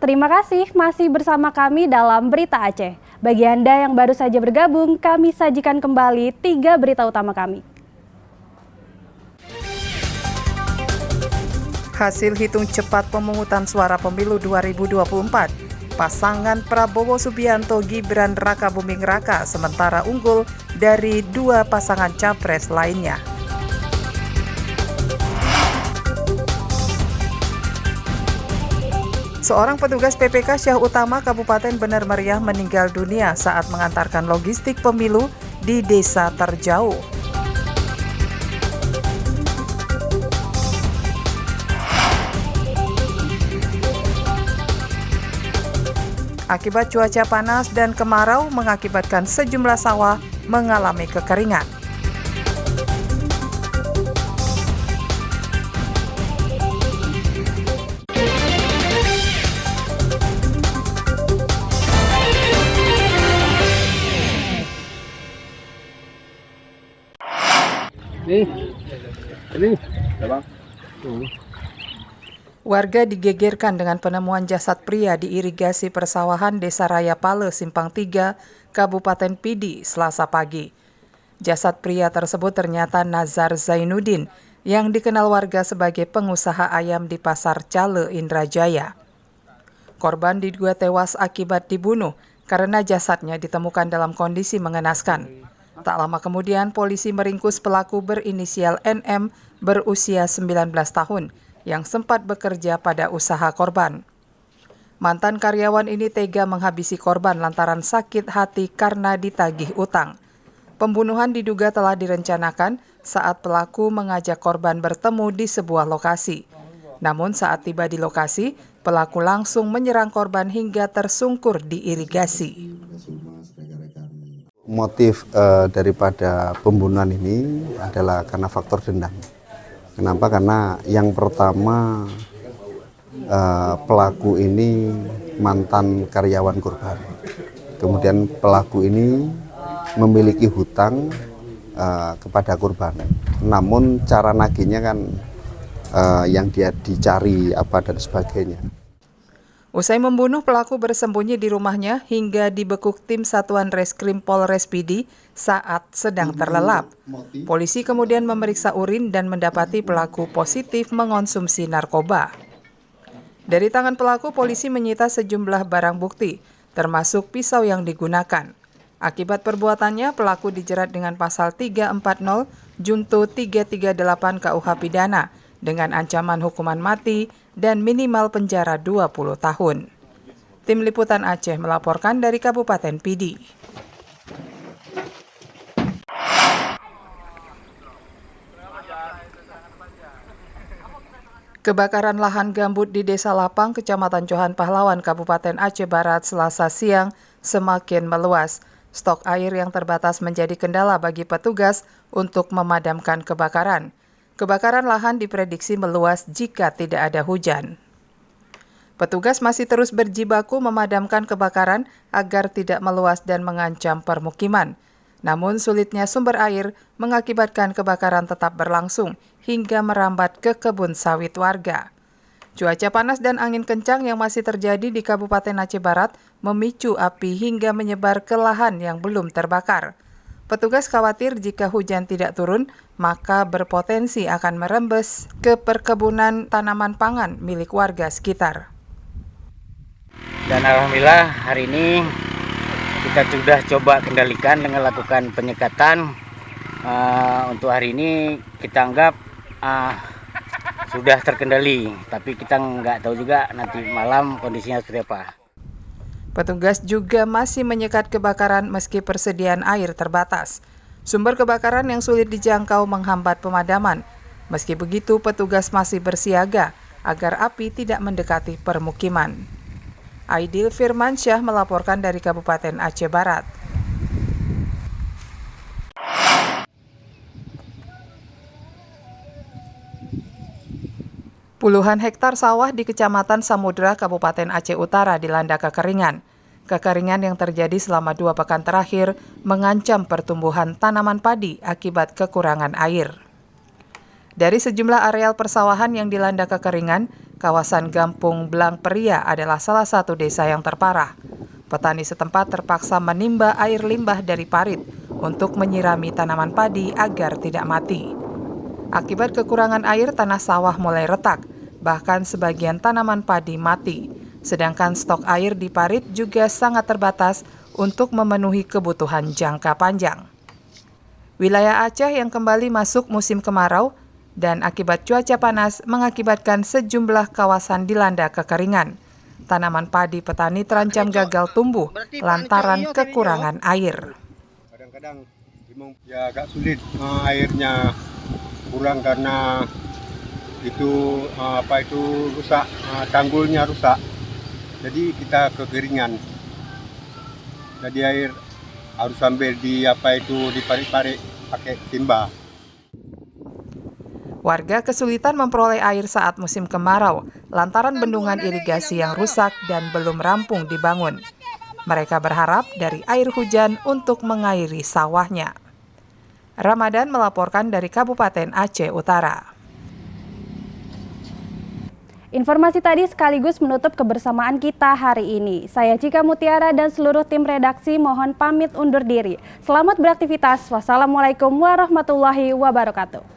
Terima kasih masih bersama kami dalam Berita Aceh. Bagi Anda yang baru saja bergabung, kami sajikan kembali 3 berita utama kami. Hasil hitung cepat pemungutan suara pemilu 2024. Pasangan Prabowo Subianto Gibran Raka Buming Raka sementara unggul dari 2 pasangan capres lainnya. Seorang petugas PPK Syah Utama Kabupaten Bener Meriah meninggal dunia saat mengantarkan logistik pemilu di desa terjauh. Akibat cuaca panas dan kemarau mengakibatkan sejumlah sawah mengalami kekeringan. Warga digegerkan dengan penemuan jasad pria di irigasi persawahan Desa Raya Pale, Simpang 3, Kabupaten Pidi, Selasa pagi. Jasad pria tersebut ternyata Nazar Zainuddin, yang dikenal warga sebagai pengusaha ayam di Pasar Cale, Indrajaya. Korban diduga tewas akibat dibunuh karena jasadnya ditemukan dalam kondisi mengenaskan. Tak lama kemudian, polisi meringkus pelaku berinisial NM berusia 19 tahun yang sempat bekerja pada usaha korban. Mantan karyawan ini tega menghabisi korban lantaran sakit hati karena ditagih utang. Pembunuhan diduga telah direncanakan saat pelaku mengajak korban bertemu di sebuah lokasi. Namun saat tiba di lokasi, pelaku langsung menyerang korban hingga tersungkur di irigasi. Motif daripada pembunuhan ini adalah karena faktor dendam. Kenapa? Karena yang pertama pelaku ini mantan karyawan korban. Kemudian pelaku ini memiliki hutang kepada korban. Namun cara nagihnya kan yang dia dicari apa dan sebagainya. Usai membunuh, pelaku bersembunyi di rumahnya hingga dibekuk tim Satuan Reskrim Polres Pidi saat sedang terlelap. Polisi kemudian memeriksa urin dan mendapati pelaku positif mengonsumsi narkoba. Dari tangan pelaku, polisi menyita sejumlah barang bukti, termasuk pisau yang digunakan. Akibat perbuatannya, pelaku dijerat dengan pasal 340 Junto 338 KUH Pidana dengan ancaman hukuman mati dan minimal penjara 20 tahun. Tim Liputan Aceh melaporkan dari Kabupaten Pidi. Kebakaran lahan gambut di Desa Lapang, Kecamatan Johan Pahlawan, Kabupaten Aceh Barat, Selasa siang semakin meluas. Stok air yang terbatas menjadi kendala bagi petugas untuk memadamkan kebakaran. Kebakaran lahan diprediksi meluas jika tidak ada hujan. Petugas masih terus berjibaku memadamkan kebakaran agar tidak meluas dan mengancam permukiman. Namun sulitnya sumber air mengakibatkan kebakaran tetap berlangsung hingga merambat ke kebun sawit warga. Cuaca panas dan angin kencang yang masih terjadi di Kabupaten Aceh Barat memicu api hingga menyebar ke lahan yang belum terbakar. Petugas khawatir jika hujan tidak turun, maka berpotensi akan merembes ke perkebunan tanaman pangan milik warga sekitar. Dan alhamdulillah hari ini kita sudah coba kendalikan dengan lakukan penyekatan. Untuk hari ini kita anggap sudah terkendali, tapi kita nggak tahu juga nanti malam kondisinya seperti apa. Petugas juga masih menyekat kebakaran meski persediaan air terbatas. Sumber kebakaran yang sulit dijangkau menghambat pemadaman. Meski begitu, petugas masih bersiaga agar api tidak mendekati permukiman. Aidil Firmansyah melaporkan dari Kabupaten Aceh Barat. Puluhan hektar sawah di Kecamatan Samudra, Kabupaten Aceh Utara dilanda kekeringan. Kekeringan yang terjadi selama 2 pekan terakhir mengancam pertumbuhan tanaman padi akibat kekurangan air. Dari sejumlah areal persawahan yang dilanda kekeringan, kawasan Gampung Blang Peria adalah salah satu desa yang terparah. Petani setempat terpaksa menimba air limbah dari parit untuk menyirami tanaman padi agar tidak mati. Akibat kekurangan air, tanah sawah mulai retak, bahkan sebagian tanaman padi mati. Sedangkan stok air di parit juga sangat terbatas untuk memenuhi kebutuhan jangka panjang. Wilayah Aceh yang kembali masuk musim kemarau dan akibat cuaca panas mengakibatkan sejumlah kawasan dilanda kekeringan. Tanaman padi petani terancam gagal tumbuh lantaran kekurangan air. Kadang-kadang ya agak sulit, airnya kurang karena itu rusak, tanggulnya rusak. Jadi kita kekeringan. Jadi air harus sambil diparik-parik pakai timba. Warga kesulitan memperoleh air saat musim kemarau lantaran bendungan irigasi yang rusak dan belum rampung dibangun. Mereka berharap dari air hujan untuk mengairi sawahnya. Ramadan melaporkan dari Kabupaten Aceh Utara. Informasi tadi sekaligus menutup kebersamaan kita hari ini. Saya Cika Mutiara dan seluruh tim redaksi mohon pamit undur diri. Selamat beraktivitas. Wassalamualaikum warahmatullahi wabarakatuh.